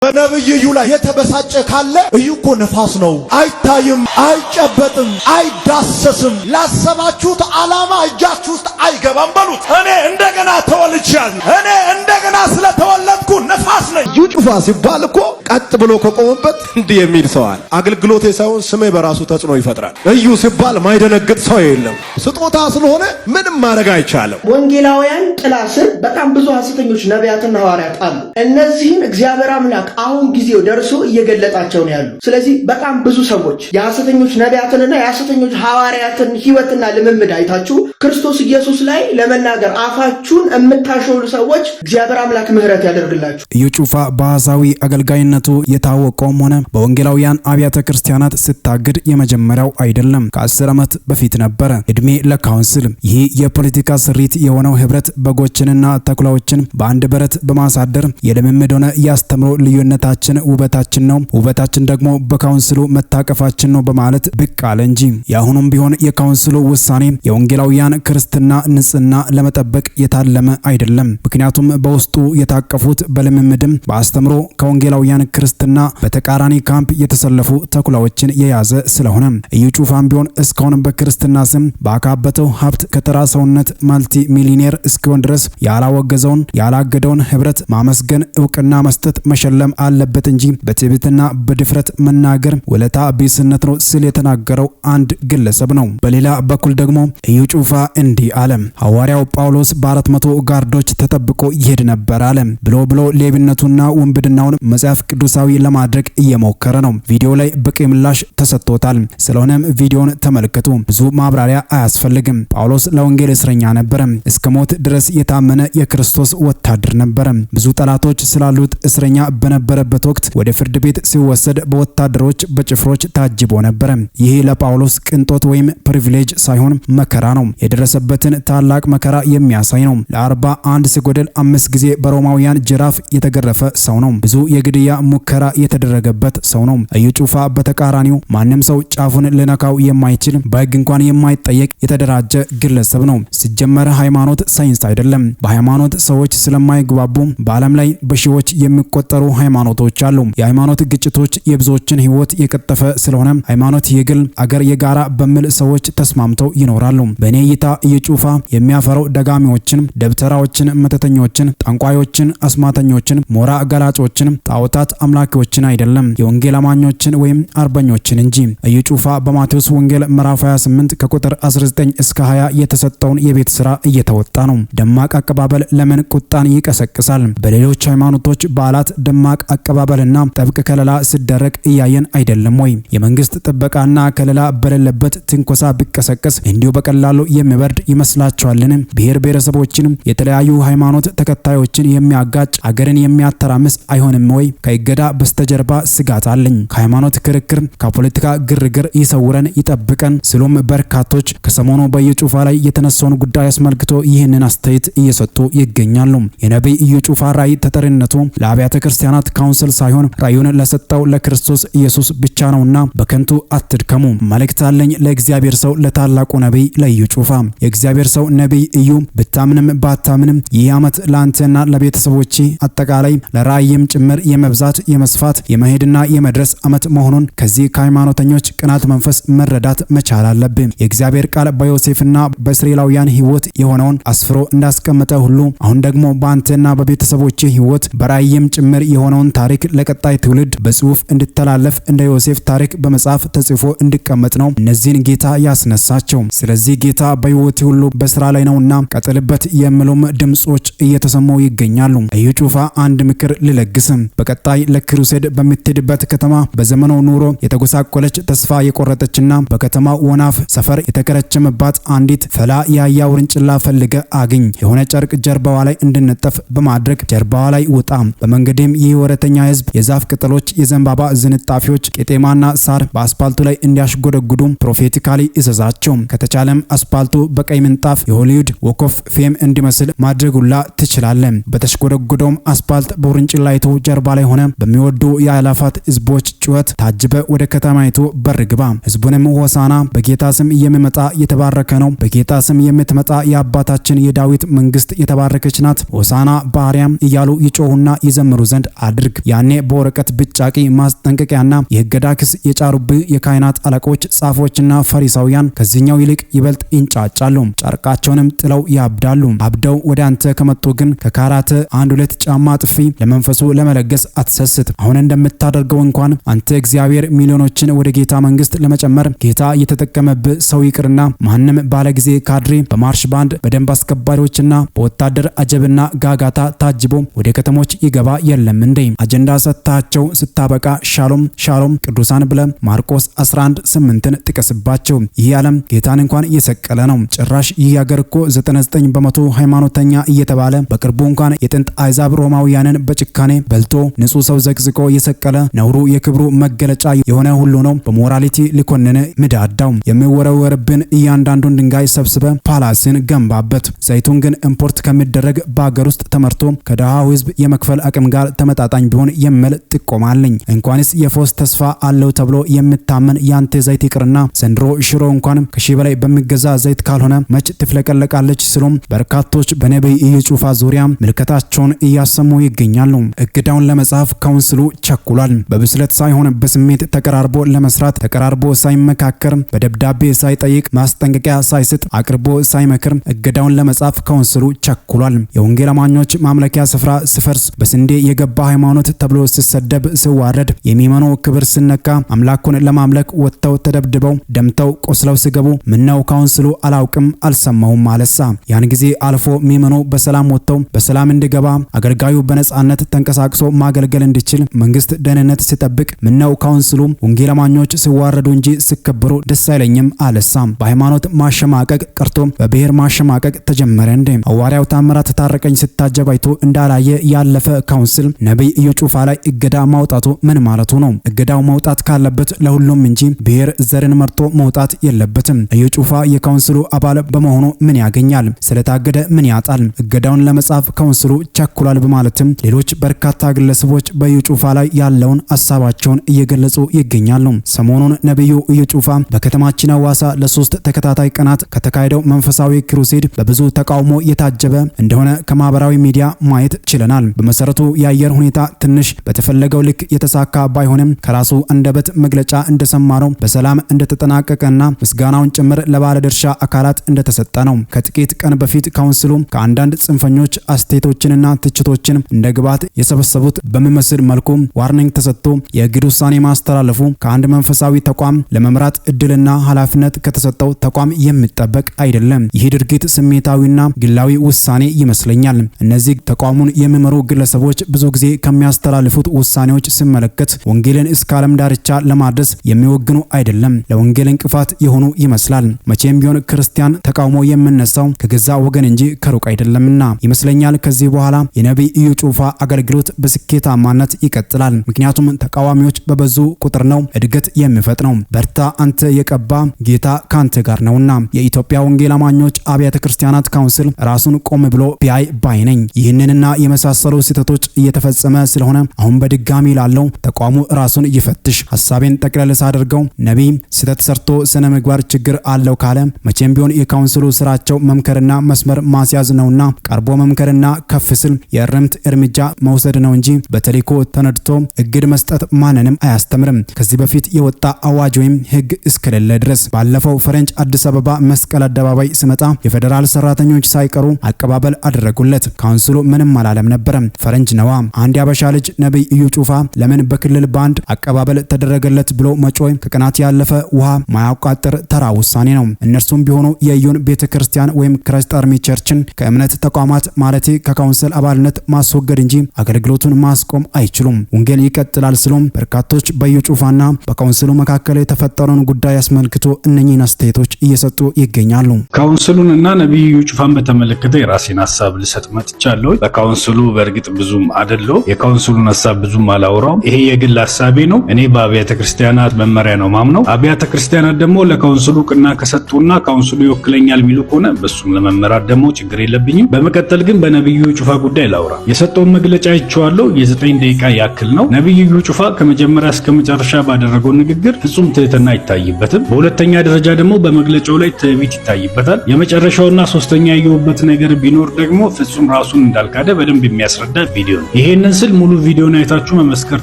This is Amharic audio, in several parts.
በነብዩ እዩ ላይ የተበሳጨ ካለ እዩ እኮ ነፋስ ነው። አይታይም፣ አይጨበጥም፣ አይዳሰስም። ላሰባችሁት ዓላማ እጃችሁ ውስጥ አይገባም በሉት። እኔ እንደገና ተወልጃለሁ። እኔ እንደገና ስለተወለድኩ ነፋስ ነኝ። እዩ ጩፋ ሲባል እኮ ቀጥ ብሎ ከቆመበት እንዲህ የሚል ሰዋል። አገልግሎቴ ሳይሆን ስሜ በራሱ ተጽዕኖ ይፈጥራል። እዩ ሲባል ማይደነግጥ ሰው የለም። ስጦታ ስለሆነ ምንም ማድረግ አይቻልም። ወንጌላውያን ጥላ ስር በጣም ብዙ ሐሰተኞች ነቢያትና ሐዋርያት አሉ። እነዚህን እግዚአብሔር አምላክ አሁን ጊዜው ደርሶ እየገለጣቸው ነው ያሉ። ስለዚህ በጣም ብዙ ሰዎች የሐሰተኞች ነቢያትንና የሐሰተኞች ሐዋርያትን ሕይወትና ልምምድ አይታችሁ ክርስቶስ ኢየሱስ ላይ ለመናገር አፋችሁን የምታሾሉ ሰዎች እግዚአብሔር አምላክ ምሕረት ያደርግላችሁ። እዩ ጩፋ በሐሳዊ አገልጋይነቱ የታወቀውም ሆነ በወንጌላውያን አብያተ ክርስቲያናት ስታግድ የመጀመሪያው አይደለም። ከ10 ዓመት በፊት ነበረ እድሜ ለካውንስል። ይህ የፖለቲካ ስሪት የሆነው ህብረት በጎችንና ተኩላዎችን በአንድ በረት በማሳደር የልምምድ ሆነ ያስተምሮ ልዩነታችን ውበታችን ነው፣ ውበታችን ደግሞ በካውንስሉ መታቀፋችን ነው በማለት ብቅ አለ እንጂ የአሁኑም ቢሆን የካውንስሉ ውሳኔ የወንጌላውያን ክርስትና ንጽህና ለመጠበቅ የታለመ አይደለም። ምክንያቱም በውስጡ የታቀፉት በልምምድም በአስተምሮ ከወንጌላውያን ክርስትና በተቃራኒ ካምፕ የተሰለፉ ተኩላዎችን የያዘ ስለሆነ እዩ ጩፋም ቢሆን እስካሁን በክርስትና ስም ባካበተው ሀብት ከተራ ሰውነት ማልቲ ሚሊዮኔር እስኪሆን ድረስ ያላወገዘውን ያላገደውን ህብረት ማመስገን እውቅና መስጠት መሸለም አለበት እንጂ በትዕቢትና በድፍረት መናገር ወለታ ቢስነት ነው ሲል የተናገረው አንድ ግለሰብ ነው። በሌላ በኩል ደግሞ እዩ ጩፋ እንዲህ አለ። ሐዋርያው ጳውሎስ በ400 ጋርዶች ተጠብቆ ይሄድ ነበር አለ። ብሎ ሌብነቱና ወንብድናውን መጽሐፍ ቅዱሳዊ ለማድረግ እየሞከረ ነው። ቪዲዮ ላይ በቂ ምላሽ ተሰጥቶታል። ስለሆነም ቪዲዮን ተመልከቱ። ብዙ ማብራሪያ አያስፈልግም። ጳውሎስ ለወንጌል እስረኛ ነበር። እስከ ሞት ድረስ የታመነ የክርስቶስ ወታደር ነበር። ብዙ ጠላቶች ስላሉት እስረኛ በነበረበት ወቅት ወደ ፍርድ ቤት ሲወሰድ በወታደሮች በጭፍሮች ታጅቦ ነበር። ይህ ለጳውሎስ ቅንጦት ወይም ፕሪቪሌጅ ሳይሆን መከራ ነው። የደረሰበትን ታላቅ መከራ የሚያሳይ ነው። ለ41 ሲጎደል 5 ጊዜ በሮማውያን ጅራፍ የተገረፈ ሰው ነው። ብዙ የግድያ ሙከራ የተደረገበት ሰው ነው። እዩ ጩፋ በተቃራኒው ማንም ሰው ጫፉን ልነካው የማይችል በሕግ እንኳን የማይጠየቅ የተደራጀ ግለሰብ ነው። ሲጀመር ሃይማኖት ሳይንስ አይደለም። በሃይማኖት ሰዎች ስለማይግባቡ በዓለም ላይ በሺዎች የሚቆጠሩ ሃይማኖቶች አሉ። የሃይማኖት ግጭቶች የብዙዎችን ህይወት የቀጠፈ ስለሆነ ሃይማኖት የግል አገር የጋራ በሚል ሰዎች ተስማምተው ይኖራሉ። በእኔ እይታ እዩ ጩፋ የሚያፈረው ደጋሚዎችን፣ ደብተራዎችን፣ መተተኞችን፣ ጠንቋዮችን፣ አስማተኞችን፣ ሞራ ገላጮችን፣ ጣዖታት አምላኪዎችን አይደለም፣ የወንጌል አማኞችን ወይም አርበኞችን እንጂ። እዩ ጩፋ በማቴዎስ ወንጌል ምዕራፍ 28 ከቁጥር 19 እስከ 20 የተሰጠውን የቤት ስራ እየተወጣ ነው። ደማቅ አቀባበል ለምን ቁጣን ይቀሰቅሳል? በሌሎች ሃይማኖቶች በዓላት ደማቅ አቀባበልና ጥብቅ ከለላ ሲደረግ እያየን አይደለም ወይ? የመንግስት ጥበቃና ከለላ በሌለበት ትንኮሳ ቢቀሰቀስ እንዲሁ በቀላሉ የሚበርድ ይመስላችኋልን? ብሔር ብሔረሰቦችን የተለያዩ ሃይማኖት ተከታዮችን የሚያጋጭ አገርን የሚያተራምስ አይሆንም ወይ? ከእገዳ በስተጀርባ ስጋት አለኝ። ከሃይማኖት ክርክር፣ ከፖለቲካ ግርግር ይሰውረን ይጠብቀን ሲሉም በርካቶች ከሰሞኑ በእዩ ጩፋ ላይ የተነሳውን ጉዳይ አስመልክቶ ይህንን አስተያየት እየሰጡ ይገኛሉ። የነቢይ እዩ ጩፋ ራዕይ ተጠሪነቱ ለአብያተ ክርስቲያናት ካውንስል ሳይሆን ራዕዩን ለሰጠው ለክርስቶስ ኢየሱስ ብቻ ነውና በከንቱ አትድከሙ። መልእክት አለኝ ለእግዚአብሔር ሰው ለታላቁ ነቢይ ለእዩ ጩፋ። የእግዚአብሔር ሰው ነቢይ እዩ ብታምንም ባታምንም ይህ ዓመት ለአንተና ለቤተሰቦች አጠቃላይ ለራዕይም ጭምር የመብዛት የመስፋት የመሄድና የመድረስ ዓመት መሆኑን ከዚህ ከሃይማኖተኞች ቅናት መንፈስ መረዳት መቻል አለብን። የእግዚአብሔር ቃል በዮሴፍና በእስራኤላውያን ሕይወት የሆነውን አስፍሮ እንዳስቀመጠ ሁሉ አሁን ደግሞ በአንተና በቤተሰቦች ሕይወት በራዕይም ጭምር የሆነውን ታሪክ ለቀጣይ ትውልድ በጽሁፍ እንዲተላለፍ እንደ ዮሴፍ ታሪክ በመጽሐፍ ተጽፎ እንዲቀመጥ ነው እነዚህን ጌታ ያስነሳቸው። ስለዚህ ጌታ በሕይወት ሁሉ በስራ ላይ ነውና ቀጥልበት የሚሉም ድምጾች እየተሰሙ ይገኛሉ። እዩ ጩፋ አንድ ምክር ልለግስም። በቀጣይ ለክሩሴድ በምትሄድበት ከተማ በዘመኑ ኑሮ የተጎሳቆለች ተስፋ የቆረጠችና በከተማ ወናፍ ሰፈር የተከረቸመባት አንዲት ፈላ ያያ ውርንጭላ ፈልገ አግኝ። የሆነ ጨርቅ ጀርባዋ ላይ እንድነጠፍ በማድረግ ጀርባዋ ላይ ውጣ። በመንገድም ይህ ወረተኛ ህዝብ የዛፍ ቅጠሎች፣ የዘንባባ ዝንጣፊዎች፣ ቄጤማና ሳር በአስፓልቱ ላይ እንዲያሽጎደጉዱ ፕሮፌቲካሊ እዘዛቸው። ከተቻለም አስፓልቱ በቀይ ምንጣፍ የሆሊውድ ዎክ ኦፍ ፌም እንዲመስል ማድረጉላ ትችላለ። በተሽጎደጎደውም አስፓልት በውርንጭላይቱ ጀርባ ላይ ሆነ በሚወዱ የአላፋት ህዝቦች ጩኸት ታጅበ ወደ ከተማይቱ በር ግባ። ህዝቡንም ሆሳና በጌታ ስም የሚመጣ የተባረከ ነው፣ በጌታ ስም የምትመጣ የአባታችን የዳዊት መንግስት የተባረከች ናት፣ ሆሳና በአርያም እያሉ ይጮሁና ይዘምሩ ዘንድ አድርግ። ያኔ በወረቀት ብጫቂ ማስጠንቀቂያና የህገዳ ክስ የጫሩብህ የካህናት አለቆች፣ ጻፎችና ፈሪሳውያን ከዚህኛው ይልቅ ይበልጥ ይንጫጫሉ፣ ጨርቃቸውንም ጥለው ያብዳሉ። አብደው ወደ አንተ ከመጡ ግን ከካራት አንድ ሁለት ጫማ ጥፊ ለመንፈሱ ለመለገስ አትሰስት። አሁን እንደምታደርገው እንኳን አንተ እግዚአብሔር ሚሊዮኖችን ወደ ጌታ መንግስት ለመጨመር ጌታ እየተጠቀመብህ ሰው ይቅርና ማንም ባለጊዜ ካድሬ በማርሽ ባንድ በደንብ አስከባሪዎችና በወታደር አጀብና ጋጋታ ታጅቦ ወደ ከተሞች ይገባ የለም እንዴ? አጀንዳ ሰጥታቸው ስታበቃ ሻሎም ሻሎም ቅዱሳን ብለ ማርቆስ 11:8ን ጥቀስባቸው። ይህ ዓለም ጌታን እንኳን የሰቀለ ነው። ጭራሽ ይህ ሀገር እኮ 99 በመቶ ሃይማኖተኛ እየተባለ በቅርቡ እንኳን የጥንት አሕዛብ ሮማውያንን በጭካኔ በልቶ ንጹህ ሰው ዘቅዝቆ የሰቀለ ነውሩ የክብሩ መገለጫ የሆነ ሁሉ ነው በሞራሊቲ ሊኮንን ምዳዳው። የሚወረወርብን እያንዳንዱን ድንጋይ ሰብስበ ፓላስን ገንባበት። ዘይቱን ግን ኢምፖርት ከሚደረግ በአገር ውስጥ ተመርቶ ከደሃው ህዝብ የመክፈል አቅም ጋር ተመጣጣኝ ቢሆን የሚል ጥቆማለኝ። እንኳንስ የፎስ ተስፋ አለው ተብሎ የምታመን ያንተ ዘይት ይቅርና ዘንድሮ ሽሮ እንኳን ከሺህ በላይ በሚገዛ ዘይት ካልሆነ መች ትፍለቀለቃለች ሲሉም በርካቶች በነቢይ ኢዩ ጩፋ ዙሪያ ምልከታቸውን እያሰሙ ይገኛሉ። እቅዳውን ለመጻፍ ካውንስሉ ቸኩሏል። በብስለት ሳይሆን በስሜት ተቀራርቦ ለመስራት ተቀራርቦ ሳይመካከር በደብዳቤ ሳይጠይቅ ማስጠንቀቂያ ሳይስጥ አቅርቦ ሳይመክር እቅዳውን ለመጻፍ ካውንስሉ ቸኩሏል። የወንጌል አማኞች ማምለኪያ ስፍራ ሲፈርስ፣ በስንዴ የገባ ሃይማኖት ተብሎ ሲሰደብ ሲዋረድ፣ የሚመኑ ክብር ሲነካ፣ አምላኩን ለማምለክ ወጥተው ተደብድበው ደምተው ቆስለው ሲገቡ ምነው ካውንስሉ አላውቅም አልሰማሁም አለሳ። ያን ጊዜ አልፎ የሚመኑ በሰላም ወጥተው በሰላም እንዲገባ አገልጋዩ በነጻነት ተንቀሳቅሶ ማገልገል እንዲችል መንግስት ደህንነት ሲጠብቅ ምነው ካውንስሉ ወንጌል አማኞች ሲዋረዱ እንጂ ሲከበሩ ደስ አይለኝም አለሳ። በሃይማኖት ማሸማቀቅ ቀርቶ በብሔር ማሸማቀቅ ተጀመረ እንዴ? ሐዋርያው ታምራት ታረቀኝ ስታጀብ አይቶ እንዳላየ ያለፈ ካውንስል ነቢይ ኢዩ ጩፋ ላይ እገዳ ማውጣቱ ምን ማለቱ ነው? እገዳው መውጣት ካለበት ለሁሉም እንጂ ብሔር ዘርን መርጦ መውጣት የለበትም። ኢዩ ጩፋ የካውንስሉ አባል በመሆኑ ምን ያገኛል? ስለታገደ ምን ያጣል? እገዳውን ለመጻፍ ካውንስሉ ቸኩሏል በማለትም ሌሎች በርካታ ግለሰቦች በኢዩ ጩፋ ላይ ያለውን ሐሳባቸውን እየገለጹ ይገኛሉ። ሰሞኑን ነቢዩ ኢዩ ጩፋ በከተማችን ሐዋሳ ለ3 ተከታታይ ቀናት ከተካሄደው መንፈሳዊ ክሩሴድ በብዙ ተቃውሞ የታጀበ እንደሆነ ከማህበራዊ ሚዲያ ማየት ችለናል። በመሰረቱ የአየር ሁኔታ ትንሽ በተፈለገው ልክ የተሳካ ባይሆንም ከራሱ አንደበት መግለጫ እንደሰማነው በሰላም እንደተጠናቀቀና ምስጋናውን ጭምር ለባለድርሻ አካላት እንደተሰጠ ነው። ከጥቂት ቀን በፊት ካውንስሉ ከአንዳንድ ጽንፈኞች አስተያየቶችንና ትችቶችን እንደ ግብዓት የሰበሰቡት በሚመስል መልኩ ዋርኒንግ ተሰጥቶ የእግድ ውሳኔ ማስተላለፉ ከአንድ መንፈሳዊ ተቋም ለመምራት እድልና ኃላፊነት ከተሰጠው ተቋም የሚጠበቅ አይደለም። ይህ ድርጊት ስሜታዊና ግላዊ ውሳኔ ይመስለኛል። እነዚህ ተቋሙን የሚመሩ ግለሰቦች ብዙ ጊዜ ከሚያስተላልፉት ውሳኔዎች ሲመለከት ወንጌልን እስከ ዓለም ዳርቻ ለማድረስ የሚወግኑ አይደለም፣ ለወንጌል እንቅፋት የሆኑ ይመስላል። መቼም ቢሆን ክርስቲያን ተቃውሞ የምነሳው ከገዛ ወገን እንጂ ከሩቅ አይደለምና ይመስለኛል። ከዚህ በኋላ የነቢይ ኢዩ ጩፋ አገልግሎት በስኬታማነት ይቀጥላል። ምክንያቱም ተቃዋሚዎች በበዙ ቁጥር ነው እድገት የሚፈጥነው። በርታ አንተ የቀባ ጌታ ካንተ ጋር ነውና። የኢትዮጵያ ወንጌል አማኞች አብያተ ክርስቲያናት ካውንስል ራሱን ቆም ብሎ ቢያይ ባይ ነኝ። ይህንንና የመሳሰሉ ስህተቶች እየተፈጸመ ስለሆነ አሁን በድጋሚ ላለው ተቋሙ ራሱን ይፈትሽ። ሐሳቤን ጠቅለል ሳደርገው ነቢይ ስህተት ሰርቶ ስነ ምግባር ችግር አለው ካለ መቼም ቢሆን የካውንስሉ ስራቸው መምከርና መስመር ማስያዝ ነውና ቀርቦ መምከርና ከፍ ሲል የእርምት እርምጃ መውሰድ ነው እንጂ በተልዕኮ ተነድቶ እግድ መስጠት ማንንም አያስተምርም። ከዚህ በፊት የወጣ አዋጅ ወይም ህግ እስከሌለ ድረስ ባለፈው ፈረንጅ አዲስ አበባ መስቀል አደባባይ ሲመጣ የፌደራል ሰራተኞች ሳይቀሩ አቀባበል አደረጉለት። ካውንስሉ ምንም አላለም ነበር። ፈረንጅ ነዋ። አንድ ያበሻ ልጅ ነቢይ ኢዩ ጩፋ ለምን በክልል ባንድ አቀባበል ተደረገለት ብሎ መጮህ ከቀናት ያለፈ ውሃ ማያቋጥር ተራ ውሳኔ ነው። እነርሱም ቢሆኑ የኢዩን ቤተክርስቲያን ወይም ክራይስት አርሚ ቸርችን ከእምነት ተቋማት ማለቴ ከካውንስል አባልነት ማስወገድ እንጂ አገልግሎቱን ማስቆም አይችሉም። ወንጌል ይቀጥላል ሲሉም በርካቶች በኢዩ ጩፋና በካውንስሉ መካከል የተፈጠረውን ጉዳይ አስመልክቶ እነኚህን አስተያየቶች እየሰጡ ይገኛሉ። ካውንስሉንና ነቢይ ኢዩ ጩፋን በተመለከተ የራሴን ሐሳብ ልሰጥ መጥቻለሁ። በካውንስሉ በእርግጥ ብዙም አይደለው፣ የካውንስሉን ሐሳብ ብዙም አላወራውም። ይሄ የግል ሐሳቤ ነው። እኔ በአብያተ ክርስቲያናት መመሪያ ነው ማምነው። አብያተ ክርስቲያናት ደግሞ ለካውንስሉ ቅና ከሰጡና ካውንስሉ ይወክለኛል የሚሉ ከሆነ በሱም ለመመራት ደግሞ ችግር የለብኝም። በመቀጠል ግን በነቢዩ ጩፋ ጉዳይ ላውራ። የሰጠውን መግለጫ አይቼዋለሁ። የ9 ደቂቃ ያክል ነው። ነብዩ እዩ ጩፋ ከመጀመሪያ እስከ መጨረሻ ባደረገው ንግግር ፍጹም ትህትና አይታይበትም። በሁለተኛ ደረጃ ደግሞ በመግለጫው ላይ ትዕቢት ይታይበታል። የመጨረሻውና ሶስተኛ ያየሁበት ነገር ቢኖር ደግሞ ፍጹም ራሱን እንዳልካደ በደንብ የሚያስረዳ ቪዲዮ ነው። ይሄንን ስል ሙሉ ቪዲዮን አይታችሁ መመስከር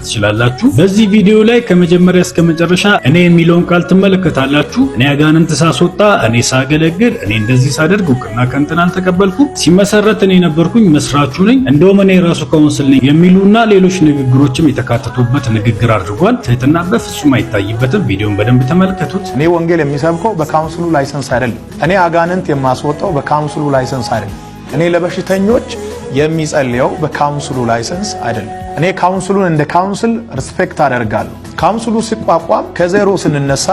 ትችላላችሁ። በዚህ ቪዲዮ ላይ ከመጀመሪያ እስከ መጨረሻ እኔ የሚለውን ቃል ትመለከታላችሁ። እኔ አጋንንት ሳስወጣ፣ እኔ ሳገለግል፣ እኔ እንደዚህ ሳደርግ እውቅና ከእንትን አልተቀበልኩም፣ ሲመሰረት እኔ ነበርኩኝ፣ መስራቹ ነኝ፣ እንደውም እኔ ራሱ ካውንስል ነኝ የሚሉና ሌሎች ንግግሮችም የተካተቱበት ንግግር አድርጓል። ትህትና በፍጹም አይታይበትም። ቪዲዮን በደንብ ተመልከቱት። እኔ ወንጌል የሚሰብከው በካውንስሉ ላይሰንስ አይደለም። እኔ አጋንንት የማስወጣው በካውንስሉ ላይሰንስ አይደለም። እኔ ለበሽተኞች የሚጸልየው በካውንስሉ ላይሰንስ አይደለም። እኔ ካውንስሉን እንደ ካውንስል ሪስፔክት አደርጋለሁ። ካውንስሉ ሲቋቋም ከዜሮ ስንነሳ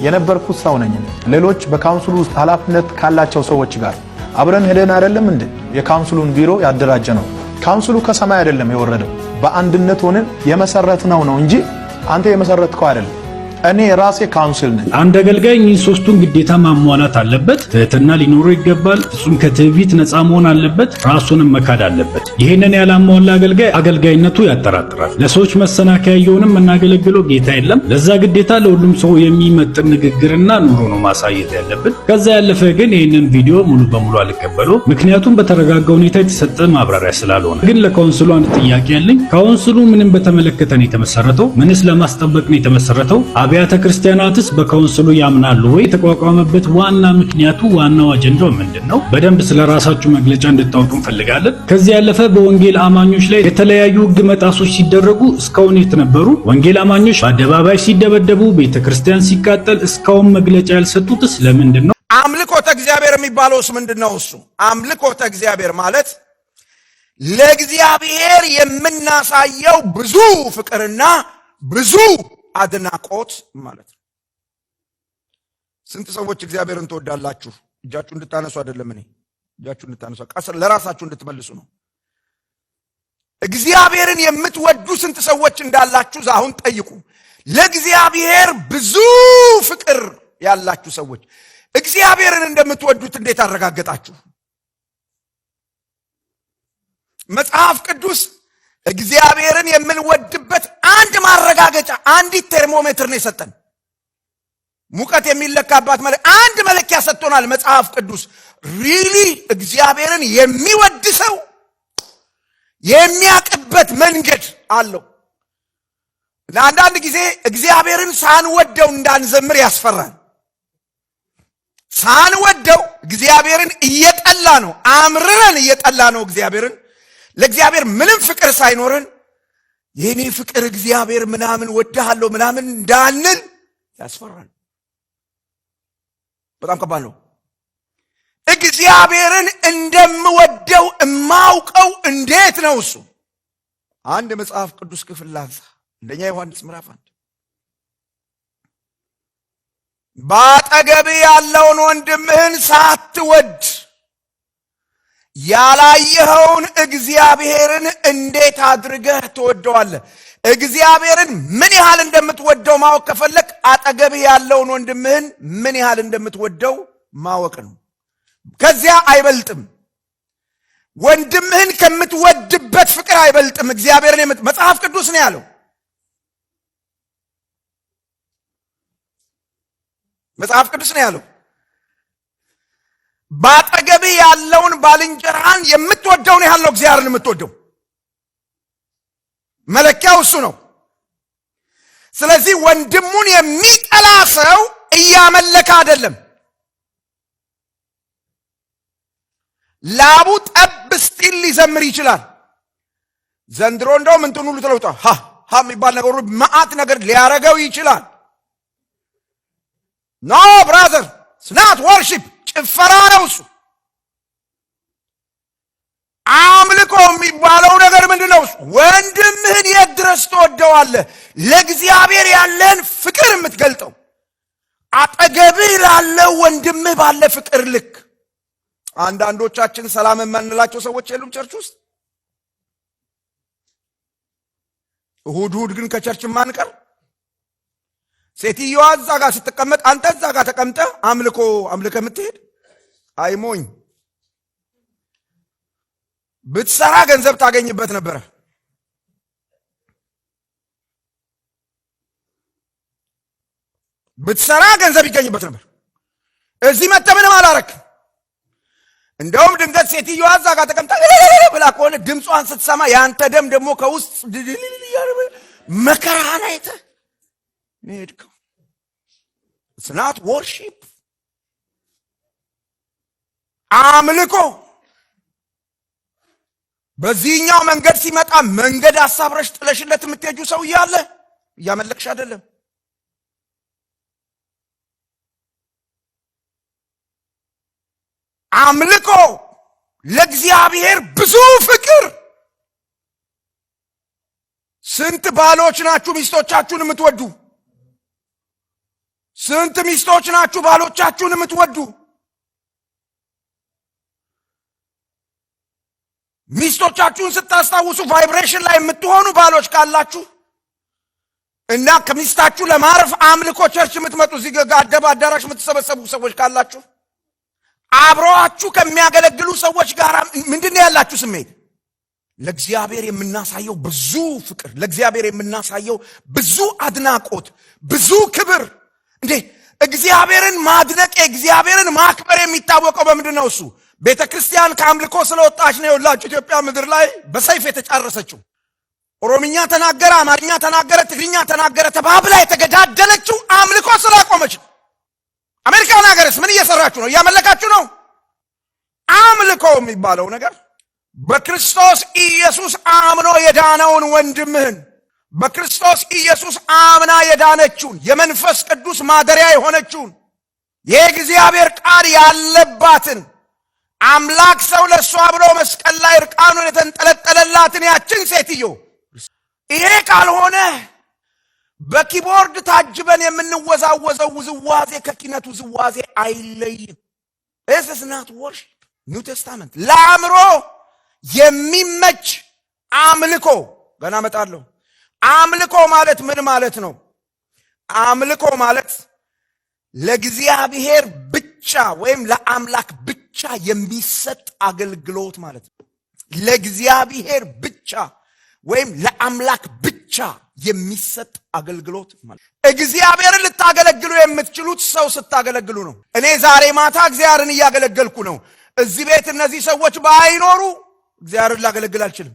የነበርኩት ሰው ነኝ። ሌሎች በካውንስሉ ውስጥ ኃላፊነት ካላቸው ሰዎች ጋር አብረን ሄደን አይደለም እንዴ የካውንስሉን ቢሮ ያደራጀ ነው። ካውንስሉ ከሰማይ አይደለም የወረደው፣ በአንድነት ሆነን የመሰረትነው ነው እንጂ አንተ የመሰረትከው አይደለም። እኔ ራሴ ካውንስል ነኝ። አንድ አገልጋይ ሶስቱን ግዴታ ማሟላት አለበት። ትህትና ሊኖረው ይገባል። ፍጹም ከትዕቢት ነፃ መሆን አለበት። ራሱንም መካድ አለበት። ይሄንን ያላሟላ አገልጋይ አገልጋይነቱ ያጠራጥራል። ለሰዎች መሰናከያ የሆነም እናገለግለው ጌታ የለም። ለዛ ግዴታ ለሁሉም ሰው የሚመጥን ንግግርና ኑሮ ነው ማሳየት ያለብን። ከዛ ያለፈ ግን ይሄንን ቪዲዮ ሙሉ በሙሉ አልቀበለው፣ ምክንያቱም በተረጋጋ ሁኔታ የተሰጠ ማብራሪያ ስላልሆነ። ግን ለካውንስሉ አንድ ጥያቄ ያለኝ፣ ካውንስሉ ምንም በተመለከተ ነው የተመሰረተው? ምንስ ለማስጠበቅ ነው የተመሰረተው? አብያተ ክርስቲያናትስ በካውንስሉ ያምናሉ ወይ? የተቋቋመበት ዋና ምክንያቱ ዋናው አጀንዳው ምንድነው? በደንብ ስለራሳችሁ መግለጫ እንድታወጡ እንፈልጋለን። ከዚህ ያለፈ በወንጌል አማኞች ላይ የተለያዩ ሕግ መጣሶች ሲደረጉ እስካሁን የት ነበሩ? ወንጌል አማኞች በአደባባይ ሲደበደቡ፣ ቤተክርስቲያን ሲቃጠል እስካሁን መግለጫ ያልሰጡትስ ለምንድነው? አምልኮተ እግዚአብሔር የሚባለውስ ምንድነው? እሱ አምልኮተ እግዚአብሔር ማለት ለእግዚአብሔር የምናሳየው ብዙ ፍቅርና ብዙ አድናቆት ማለት ነው። ስንት ሰዎች እግዚአብሔርን ትወዳላችሁ? እጃችሁ እንድታነሱ አይደለም፣ እኔ እጃችሁ እንድታነሱ ቀስር ለራሳችሁ እንድትመልሱ ነው። እግዚአብሔርን የምትወዱ ስንት ሰዎች እንዳላችሁ አሁን ጠይቁ። ለእግዚአብሔር ብዙ ፍቅር ያላችሁ ሰዎች እግዚአብሔርን እንደምትወዱት እንዴት አረጋገጣችሁ? መጽሐፍ ቅዱስ እግዚአብሔርን የምንወድበት አንድ ማረጋገጫ አንዲት ቴርሞሜትር ነው የሰጠን። ሙቀት የሚለካባት አንድ መለኪያ ሰጥቶናል መጽሐፍ ቅዱስ። ሪሊ እግዚአብሔርን የሚወድ ሰው የሚያቅበት መንገድ አለው። ለአንዳንድ ጊዜ እግዚአብሔርን ሳንወደው እንዳንዘምር ያስፈራል። ሳንወደው እግዚአብሔርን እየጠላ ነው፣ አምርረን እየጠላ ነው እግዚአብሔርን ለእግዚአብሔር ምንም ፍቅር ሳይኖረን የኔ ፍቅር እግዚአብሔር ምናምን ወድሃለሁ ምናምን እንዳንል ያስፈራል። በጣም ከባድ ነው። እግዚአብሔርን እንደምወደው እማውቀው እንዴት ነው? እሱ አንድ መጽሐፍ ቅዱስ ክፍል ላንሳ። አንደኛ ዮሐንስ ምዕራፍ 1 ባጠገብህ ያለውን ወንድምህን ሳትወድ ያላየኸውን እግዚአብሔርን እንዴት አድርገህ ትወደዋለህ? እግዚአብሔርን ምን ያህል እንደምትወደው ማወቅ ከፈለክ አጠገብህ ያለውን ወንድምህን ምን ያህል እንደምትወደው ማወቅ ነው። ከዚያ አይበልጥም። ወንድምህን ከምትወድበት ፍቅር አይበልጥም። እግዚአብሔርን መጽሐፍ ቅዱስ ነው ያለው። መጽሐፍ ቅዱስ ነው ያለው። ባጠገብህ ያለውን ባልንጀራን የምትወደውን ያህል ነው እግዚአብሔርን የምትወደው። መለኪያው እሱ ነው። ስለዚህ ወንድሙን የሚጠላ ሰው እያመለከ አይደለም። ላቡ ጠብ ስቲል ሊዘምር ይችላል። ዘንድሮ እንደውም እንትን ሁሉ ተለውጧል። ሃ የሚባል ነገር ሁሉ መዓት ነገር ሊያረገው ይችላል። ኖ ብራዘር ስናት ወርሺፕ ጭፈራ ነው እሱ። አምልኮ የሚባለው ነገር ምንድነው? ወንድምህን የት ድረስ ትወደዋለህ? ለእግዚአብሔር ያለን ፍቅር የምትገልጠው አጠገብህ ላለው ወንድምህ ባለ ፍቅር ልክ። አንዳንዶቻችን ሰላም የማንላቸው ሰዎች የሉም ቸርች ውስጥ። እሁድ ግን ከቸርች ማንቀር። ሴትዮዋ እዛ ጋር ስትቀመጥ አንተ እዛ ጋር ተቀምጠ አምልከ የምትሄድ አይሞኝ። ብትሰራ ገንዘብ ታገኝበት ነበረ። ብትሰራ ገንዘብ ይገኝበት ነበር። እዚህ መጥተህ ምንም አላረክ። እንደውም ድንገት ሴትዮዋ እዛ ጋር ተቀምጣ ብላ ከሆነ ድምጿን ስትሰማ ያንተ ደም ደግሞ ከውስጥ መከራህን አይተህ ነው የሄድከው። It's not worship. አምልኮ በዚህኛው መንገድ ሲመጣ መንገድ አሳብረሽ ጥለሽለት የምትሄጂው ሰው እያለ እያመለክሽ አይደለም። አምልኮ ለእግዚአብሔር ብዙ ፍቅር። ስንት ባሎች ናችሁ ሚስቶቻችሁን የምትወዱ? ስንት ሚስቶች ናችሁ ባሎቻችሁን የምትወዱ? ሚስቶቻችሁን ስታስታውሱ ቫይብሬሽን ላይ የምትሆኑ ባሎች ካላችሁ እና ከሚስታችሁ ለማረፍ አምልኮ ቸርች የምትመጡ እዚህ ጋር አዳራሽ የምትሰበሰቡ ሰዎች ካላችሁ አብረዋችሁ ከሚያገለግሉ ሰዎች ጋር ምንድነው ያላችሁ ስሜት? ለእግዚአብሔር የምናሳየው ብዙ ፍቅር፣ ለእግዚአብሔር የምናሳየው ብዙ አድናቆት፣ ብዙ ክብር። እንዴ እግዚአብሔርን ማድነቅ እግዚአብሔርን ማክበር የሚታወቀው በምንድነው? እሱ ቤተክርስቲያን ከአምልኮ ስለወጣች ነው። ይኸውላችሁ ኢትዮጵያ ምድር ላይ በሰይፍ የተጫረሰችው ኦሮምኛ ተናገረ፣ አማርኛ ተናገረ፣ ትግርኛ ተናገረ ተባብላ የተገዳደለችው አምልኮ ስላቆመች። አሜሪካን ሀገርስ ምን እየሰራችሁ ነው? እያመለካችሁ ነው። አምልኮ የሚባለው ነገር በክርስቶስ ኢየሱስ አምኖ የዳነውን ወንድምህን በክርስቶስ ኢየሱስ አምና የዳነችውን የመንፈስ ቅዱስ ማደሪያ የሆነችውን የእግዚአብሔር ቃል ያለባትን አምላክ ሰው ለሷ ብሎ መስቀል ላይ እርቃኑን የተንጠለጠለላትን ያችን ሴትዮ ይሄ ካልሆነ በኪቦርድ ታጅበን የምንወዛወዘው ውዝዋዜ ከኪነቱ ውዝዋዜ አይለይም። This is not worship. New Testament ለአእምሮ የሚመች አምልኮ ገና መጣለሁ። አምልኮ ማለት ምን ማለት ነው? አምልኮ ማለት ለእግዚአብሔር ብቻ ወይም ለአምላክ ብቻ የሚሰጥ አገልግሎት ማለት ነው። ለእግዚአብሔር ብቻ ወይም ለአምላክ ብቻ የሚሰጥ አገልግሎት ማለት። እግዚአብሔርን ልታገለግሉ የምትችሉት ሰው ስታገለግሉ ነው። እኔ ዛሬ ማታ እግዚአብሔርን እያገለገልኩ ነው። እዚህ ቤት እነዚህ ሰዎች ባይኖሩ እግዚአብሔርን ላገለግል አልችልም።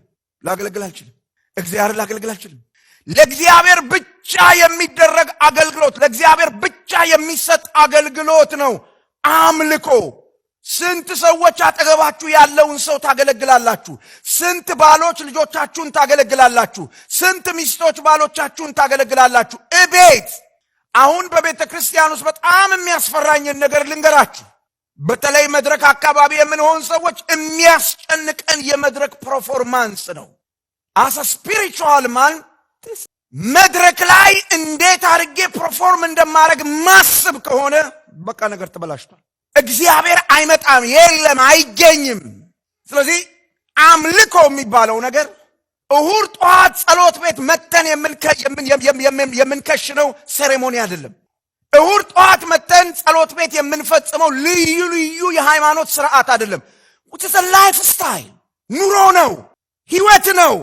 እግዚአብሔርን ላገለግል አልችልም። ለእግዚአብሔር ብቻ የሚደረግ አገልግሎት፣ ለእግዚአብሔር ብቻ የሚሰጥ አገልግሎት ነው አምልኮ። ስንት ሰዎች አጠገባችሁ ያለውን ሰው ታገለግላላችሁ? ስንት ባሎች ልጆቻችሁን ታገለግላላችሁ? ስንት ሚስቶች ባሎቻችሁን ታገለግላላችሁ? እቤት አሁን በቤተ ክርስቲያን ውስጥ በጣም የሚያስፈራኝን ነገር ልንገራችሁ። በተለይ መድረክ አካባቢ የምንሆን ሰዎች የሚያስጨንቀን የመድረክ ፐርፎርማንስ ነው። አስ ስፒሪቹዋል ማን መድረክ ላይ እንዴት አድርጌ ፐርፎርም እንደማድረግ ማስብ ከሆነ በቃ ነገር ተበላሽቷል። እግዚአብሔር አይመጣም፣ የለም፣ አይገኝም። ስለዚህ አምልኮ የሚባለው ነገር እሁድ ጠዋት ጸሎት ቤት መተን የምንከሽነው ሴሬሞኒ አይደለም። እሁድ ጠዋት መተን ጸሎት ቤት የምንፈጽመው ልዩ ልዩ የሃይማኖት ስርዓት አይደለም። which is a lifestyle ኑሮ ነው፣ ህይወት ነው።